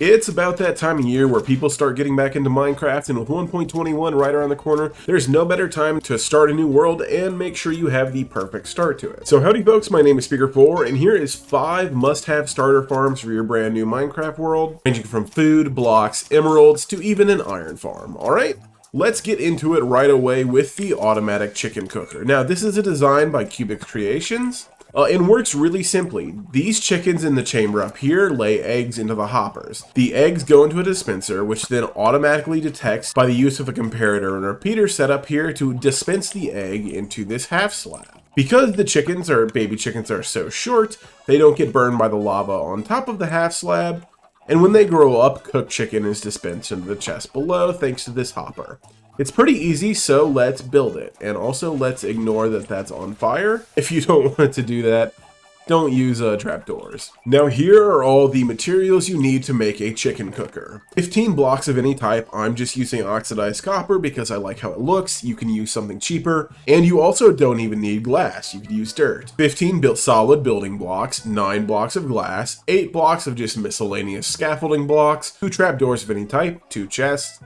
It's about that time of year where people start getting back into Minecraft, and with 1.21 right around the corner, there's no better time to start a new world and make sure you have the perfect start to it. So howdy folks, my name is Speaker4, and here is 5 must-have starter farms for your brand new Minecraft world, ranging from food, blocks, emeralds, to even an iron farm, alright? Let's get into it right away with the automatic chicken cooker. Now this is a design by Cubic Creations. And works really simply. These chickens in the chamber up here lay eggs into the hoppers. The eggs go into a dispenser, which then automatically detects by the use of a comparator and repeater set up here to dispense the egg into this half slab. Because the baby chickens are so short, they don't get burned by the lava on top of the half slab, and when they grow up, cooked chicken is dispensed into the chest below thanks to this hopper. It's pretty easy, so let's build it. And also let's ignore that that's on fire. If you don't want it to do that, don't use trapdoors. Now here are all the materials you need to make a chicken cooker. 15 blocks of any type. I'm just using oxidized copper because I like how it looks. You can use something cheaper. And you also don't even need glass. You could use dirt. 15 solid building blocks, 9 blocks of glass, 8 blocks of just miscellaneous scaffolding blocks, 2 trapdoors of any type, 2 chests,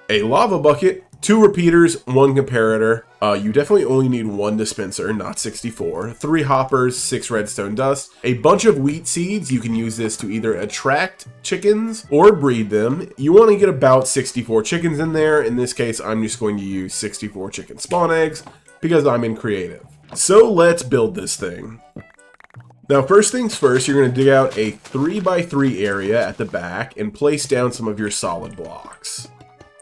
a lava bucket, 2 repeaters, 1 comparator. You definitely only need 1 dispenser, not 64. 3 hoppers, 6 redstone dust, a bunch of wheat seeds. You can use this to either attract chickens or breed them. You want to get about 64 chickens in there. In this case, I'm just going to use 64 chicken spawn eggs because I'm in creative. So let's build this thing. Now first things first, you're going to dig out a 3x3 area at the back and place down some of your solid blocks.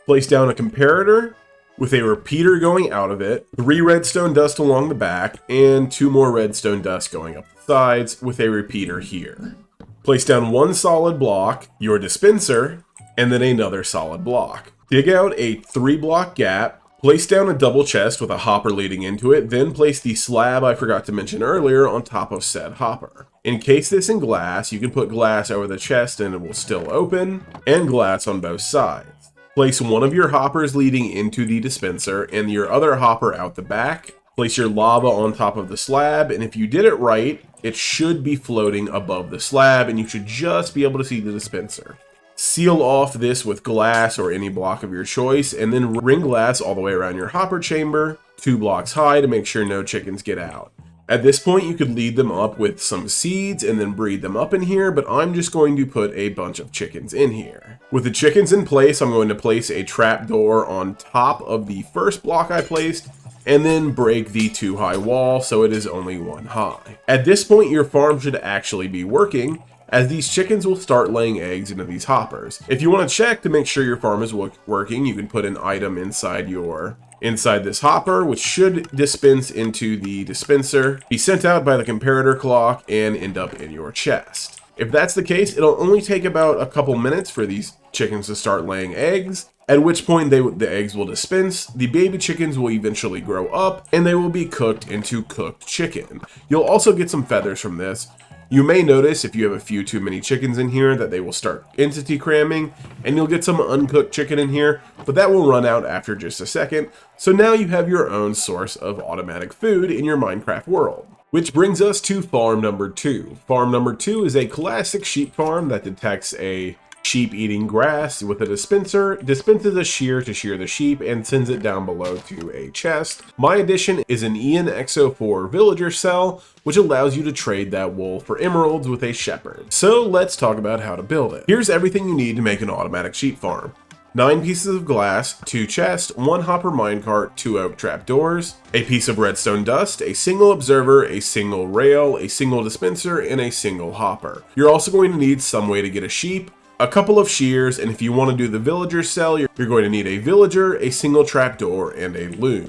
Place down a comparator with a repeater going out of it, 3 redstone dust along the back, and 2 more redstone dust going up the sides with a repeater here. Place down 1 solid block, your dispenser, and then another solid block. Dig out a 3 block gap, place down a double chest with a hopper leading into it, then place the slab I forgot to mention earlier on top of said hopper. Encase this in glass. You can put glass over the chest and it will still open, and glass on both sides. Place one of your hoppers leading into the dispenser and your other hopper out the back. Place your lava on top of the slab, and if you did it right, it should be floating above the slab and you should just be able to see the dispenser. Seal off this with glass or any block of your choice, and then ring glass all the way around your hopper chamber, 2 blocks high to make sure no chickens get out. At this point, you could lead them up with some seeds and then breed them up in here, but I'm just going to put a bunch of chickens in here. With the chickens in place, I'm going to place a trapdoor on top of the first block I placed, and then break the 2 high wall so it is only 1 high. At this point, your farm should actually be working, as these chickens will start laying eggs into these hoppers. If you want to check to make sure your farm is working, you can put an item inside this hopper, which should dispense into the dispenser, be sent out by the comparator clock, and end up in your chest. If that's the case, it'll only take about a couple minutes for these chickens to start laying eggs, at which point the eggs will dispense, the baby chickens will eventually grow up, and they will be cooked into cooked chicken. You'll also get some feathers from this. You may notice if you have a few too many chickens in here that they will start entity cramming, and you'll get some uncooked chicken in here, but that will run out after just a second. So now you have your own source of automatic food in your Minecraft world. Which brings us to farm number 2. Farm number 2 is a classic sheep farm that detects a sheep eating grass with a dispenser, dispenses a shear to shear the sheep, and sends it down below to a chest. My addition is an ENXO4 villager cell, which allows you to trade that wool for emeralds with a shepherd. So let's talk about how to build it. Here's everything you need to make an automatic sheep farm. 9 pieces of glass, 2 chests, 1 hopper minecart, 2 oak trapdoors, a piece of redstone dust, a single observer, a single rail, a single dispenser, and a single hopper. You're also going to need some way to get a sheep, a couple of shears, and if you want to do the villager cell, you're going to need a villager, a single trapdoor, and a loom.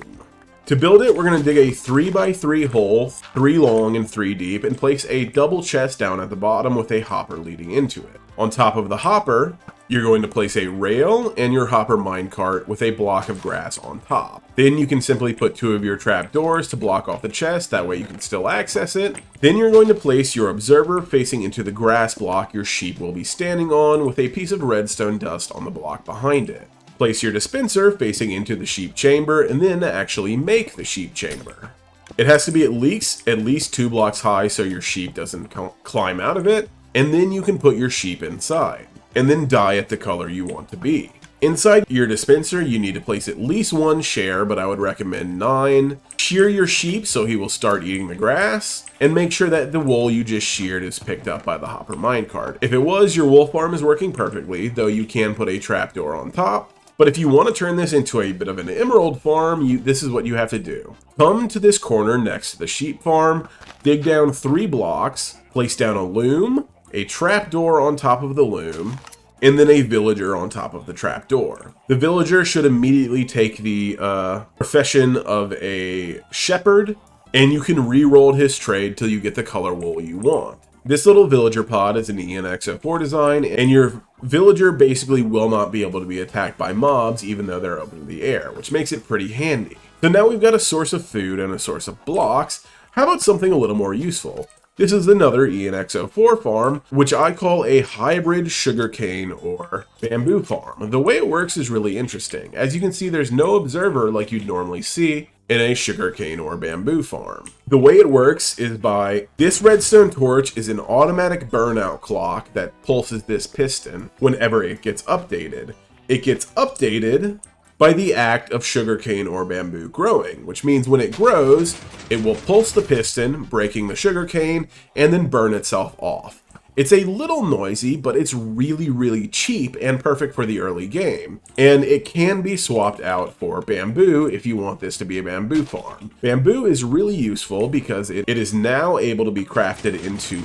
To build it, we're going to dig a 3x3 hole, 3 long and 3 deep, and place a double chest down at the bottom with a hopper leading into it. On top of the hopper, you're going to place a rail and your hopper minecart with a block of grass on top. Then you can simply put 2 of your trapdoors to block off the chest, that way you can still access it. Then you're going to place your observer facing into the grass block your sheep will be standing on with a piece of redstone dust on the block behind it. Place your dispenser facing into the sheep chamber and then actually make the sheep chamber. It has to be at least 2 blocks high so your sheep doesn't climb out of it, and then you can put your sheep inside. and then dye it the color you want to be. Inside your dispenser, you need to place at least 1 share, but I would recommend 9. Shear your sheep so he will start eating the grass, and make sure that the wool you just sheared is picked up by the hopper minecart. If it was, your wool farm is working perfectly, though you can put a trapdoor on top. But if you want to turn this into a bit of an emerald farm, this is what you have to do. Come to this corner next to the sheep farm, dig down 3 blocks, place down a loom, a trapdoor on top of the loom, and then a villager on top of the trapdoor. The villager should immediately take the profession of a shepherd, and you can re-roll his trade till you get the color wool you want. This little villager pod is an ENX04 design, and your villager basically will not be able to be attacked by mobs even though they're open in the air, which makes it pretty handy. So now we've got a source of food and a source of blocks. How about something a little more useful? This is another ENX04 farm, which I call a hybrid sugarcane or bamboo farm. The way it works is really interesting. As you can see, there's no observer like you'd normally see in a sugarcane or bamboo farm. The way it works is by this redstone torch is an automatic burnout clock that pulses this piston whenever it gets updated. It gets updated by the act of sugarcane or bamboo growing, which means when it grows, it will pulse the piston, breaking the sugarcane, and then burn itself off. It's a little noisy, but it's really, really cheap and perfect for the early game. And it can be swapped out for bamboo if you want this to be a bamboo farm. Bamboo is really useful because it is now able to be crafted into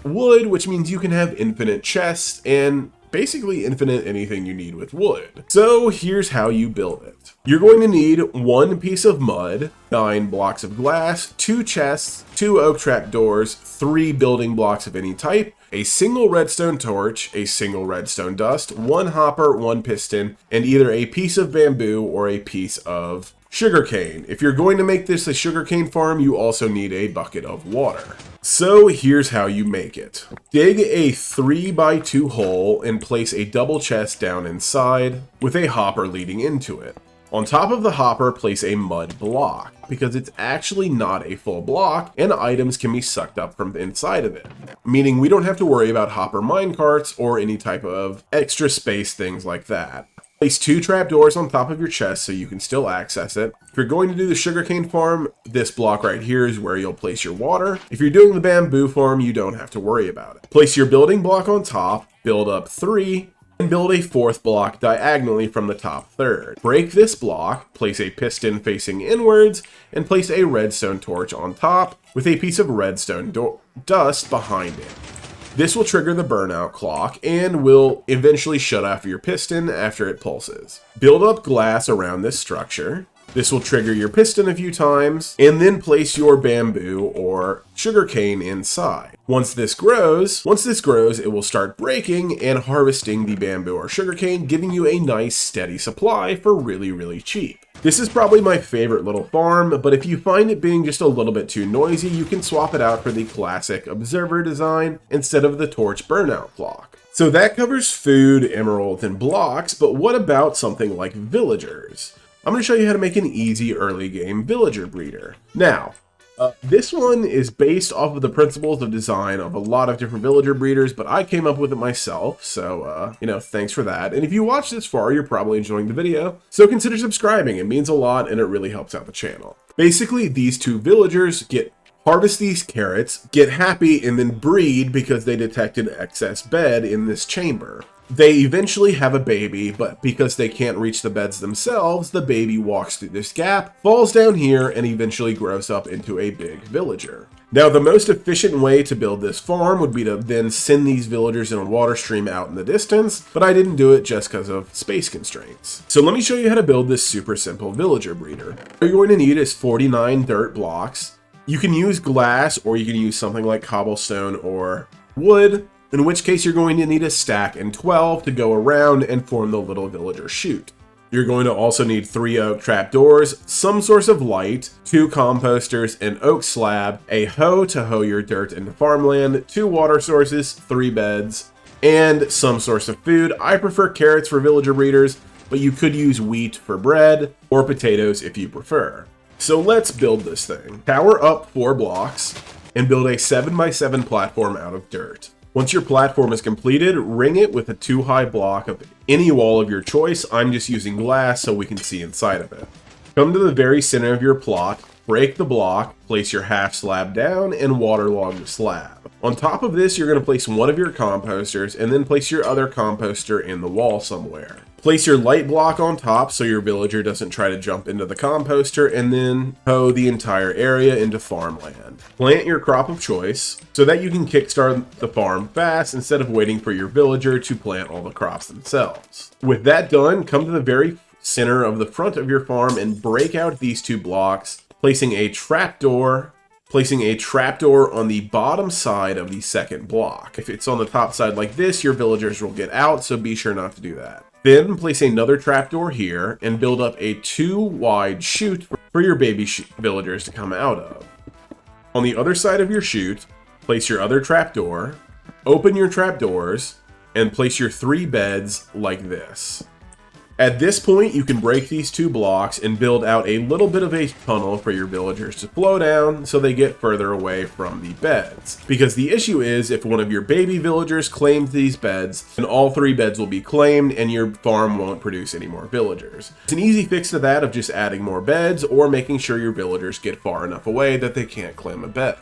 wood, which means you can have infinite chests and basically infinite anything you need with wood. So here's how you build it. You're going to need 1 piece of mud, 9 blocks of glass, 2 chests, 2 oak trap doors, 3 building blocks of any type, a single redstone torch, a single redstone dust, 1 hopper, 1 piston, and either a piece of bamboo or a piece of sugarcane. If you're going to make this a sugarcane farm, you also need a bucket of water. So here's how you make it. Dig a 3x2 hole and place a double chest down inside with a hopper leading into it. On top of the hopper, place a mud block because it's actually not a full block and items can be sucked up from inside of it, meaning we don't have to worry about hopper minecarts or any type of extra space things like that. Place 2 trapdoors on top of your chest so you can still access it. If you're going to do the sugarcane farm, this block right here is where you'll place your water. If you're doing the bamboo farm, you don't have to worry about it. Place your building block on top, build up 3, and build a 4th block diagonally from the top third. Break this block, place a piston facing inwards, and place a redstone torch on top with a piece of redstone dust behind it. This will trigger the burnout clock and will eventually shut off your piston after it pulses. Build up glass around this structure. This will trigger your piston a few times, and then place your bamboo or sugarcane inside. Once this grows, it will start breaking and harvesting the bamboo or sugarcane, giving you a nice steady supply for really, really cheap. This is probably my favorite little farm, but if you find it being just a little bit too noisy, you can swap it out for the classic observer design instead of the torch burnout clock. So that covers food, emeralds, and blocks, but what about something like villagers? I'm going to show you how to make an easy early game villager breeder. Now, this one is based off of the principles of design of a lot of different villager breeders, but I came up with it myself, so, thanks for that. And if you watched this far, you're probably enjoying the video, so consider subscribing. It means a lot, and it really helps out the channel. Basically, these 2 villagers harvest these carrots, get happy, and then breed because they detect an excess bed in this chamber. They eventually have a baby, but because they can't reach the beds themselves, the baby walks through this gap, falls down here, and eventually grows up into a big villager. Now, the most efficient way to build this farm would be to then send these villagers in a water stream out in the distance, but I didn't do it just because of space constraints. So let me show you how to build this super simple villager breeder. What you're going to need is 49 dirt blocks. You can use glass, or you can use something like cobblestone or wood, in which case you're going to need a stack and 12 to go around and form the little villager chute. You're going to also need 3 oak trapdoors, some source of light, 2 composters, an oak slab, a hoe to hoe your dirt into farmland, 2 water sources, 3 beds, and some source of food. I prefer carrots for villager breeders, but you could use wheat for bread or potatoes if you prefer. So let's build this thing. Tower up 4 blocks and build a 7x7 platform out of dirt. Once your platform is completed, ring it with a 2-high block of any wall of your choice. I'm just using glass so we can see inside of it. Come to the very center of your plot, break the block, place your half slab down, and waterlog the slab. On top of this, you're going to place one of your composters, and then place your other composter in the wall somewhere. Place your light block on top so your villager doesn't try to jump into the composter, and then hoe the entire area into farmland. Plant your crop of choice so that you can kickstart the farm fast instead of waiting for your villager to plant all the crops themselves. With that done, come to the very center of the front of your farm and break out these 2 blocks, placing a trapdoor on the bottom side of the second block. If it's on the top side like this, your villagers will get out, so be sure not to do that. Then place another trapdoor here and build up a 2-wide chute for your baby villagers to come out of. On the other side of your chute, place your other trapdoor, open your trapdoors, and place your 3 beds like this. At this point, you can break these 2 blocks and build out a little bit of a tunnel for your villagers to flow down so they get further away from the beds. Because the issue is, if one of your baby villagers claims these beds, then all 3 beds will be claimed and your farm won't produce any more villagers. It's an easy fix to that of just adding more beds or making sure your villagers get far enough away that they can't claim a bed.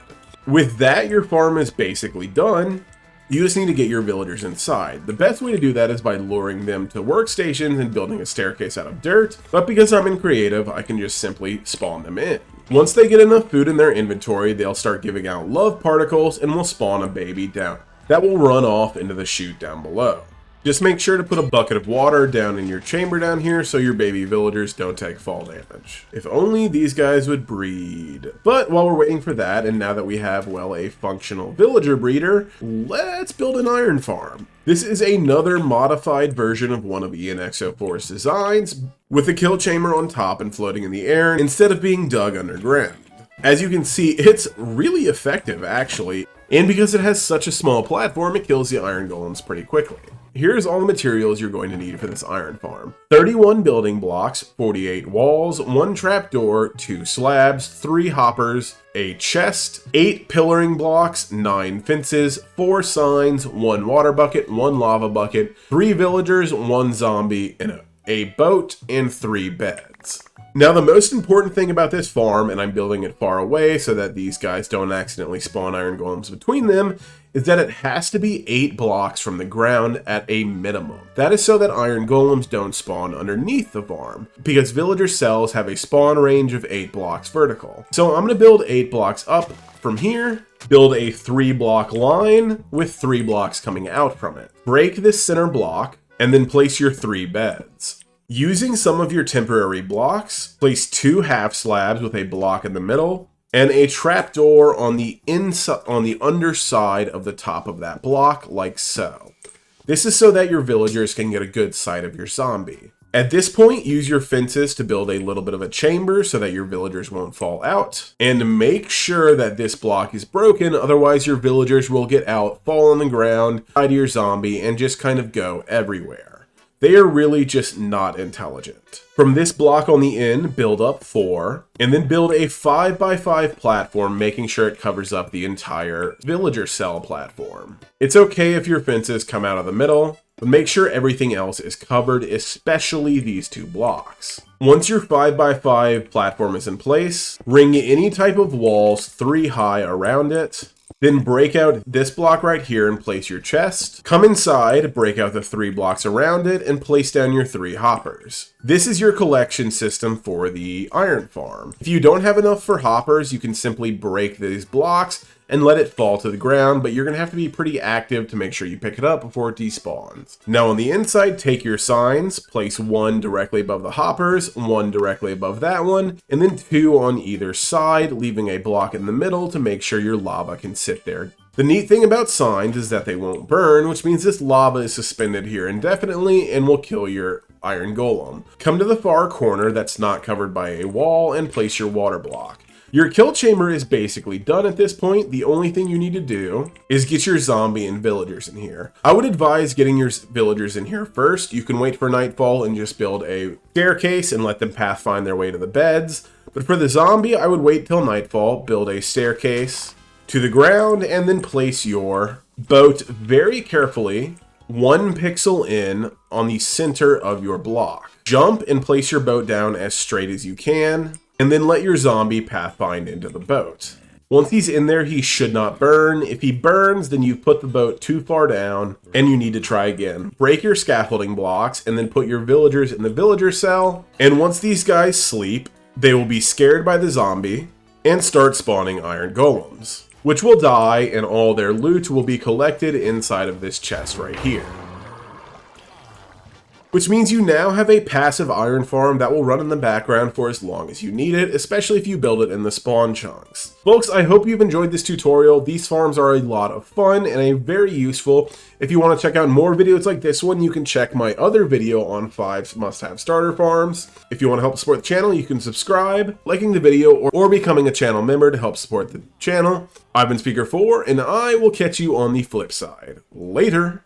With that, your farm is basically done. You just need to get your villagers inside. The best way to do that is by luring them to workstations and building a staircase out of dirt, but because I'm in creative, I can just simply spawn them in. Once they get enough food in their inventory, they'll start giving out love particles and will spawn a baby down. That will run off into the chute down below. Just make sure to put a bucket of water down in your chamber down here so your baby villagers don't take fall damage. If only these guys would breed. But while we're waiting for that, and now that we have, well, a functional villager breeder, let's build an iron farm. This is another modified version of one of ENX04's designs, with a kill chamber on top and floating in the air instead of being dug underground. As you can see, it's really effective actually, and because it has such a small platform, it kills the iron golems pretty quickly. Here's all the materials you're going to need for this iron farm. 31 building blocks, 48 walls, 1 trapdoor, 2 slabs, 3 hoppers, a chest, 8 pillaring blocks, 9 fences, 4 signs, 1 water bucket, 1 lava bucket, 3 villagers, 1 zombie, and a boat, and 3 beds. Now the most important thing about this farm, and I'm building it far away so that these guys don't accidentally spawn iron golems between them, is that it has to be 8 blocks from the ground at a minimum. That is so that iron golems don't spawn underneath the farm, because villager cells have a spawn range of 8 blocks vertical. So I'm going to build 8 blocks up from here, build a 3-block line with 3 blocks coming out from it. Break this center block, and then place your 3 beds. Using some of your temporary blocks, place 2 half slabs with a block in the middle, and a trapdoor on the underside of the top of that block, like so. This is so that your villagers can get a good sight of your zombie. At this point, use your fences to build a little bit of a chamber so that your villagers won't fall out. And make sure that this block is broken, otherwise your villagers will get out, fall on the ground, hide your zombie, and just kind of go everywhere. They are really just not intelligent. From this block on the end, build up 4, and then build a 5x5 platform, making sure it covers up the entire villager cell platform. It's okay if your fences come out of the middle, but make sure everything else is covered, especially these 2 blocks. Once your 5x5 platform is in place, ring any type of walls 3 high around it. Then break out this block right here and place your chest. Come inside, break out the 3 blocks around it, and place down your 3 hoppers. This is your collection system for the iron farm. If you don't have enough for hoppers, you can simply break these blocks and let it fall to the ground, but you're going to have to be pretty active to make sure you pick it up before it despawns. Now on the inside, take your signs, place 1 directly above the hoppers, 1 directly above that one, and then 2 on either side, leaving a block in the middle to make sure your lava can sit there. The neat thing about signs is that they won't burn, which means this lava is suspended here indefinitely and will kill your iron golem. Come to the far corner that's not covered by a wall and place your water block. Your kill chamber is basically done at this point. The only thing you need to do is get your zombie and villagers in here. I would advise getting your villagers in here first. You can wait for nightfall and just build a staircase and let them pathfind their way to the beds. But for the zombie, I would wait till nightfall, build a staircase to the ground, and then place your boat very carefully 1 pixel in on the center of your block. Jump and place your boat down as straight as you can, and then let your zombie pathfind into the boat. Once he's in there, he should not burn. If he burns, then you've put the boat too far down and you need to try again. Break your scaffolding blocks and then put your villagers in the villager cell. And once these guys sleep, they will be scared by the zombie and start spawning iron golems, which will die and all their loot will be collected inside of this chest right here. Which means you now have a passive iron farm that will run in the background for as long as you need it, especially if you build it in the spawn chunks. Folks, I hope you've enjoyed this tutorial. These farms are a lot of fun and very useful. If you want to check out more videos like this one, you can check my other video on 5 must-have starter farms. If you want to help support the channel, you can subscribe, liking the video, or becoming a channel member to help support the channel. I've been Speaker4, and I will catch you on the flip side. Later!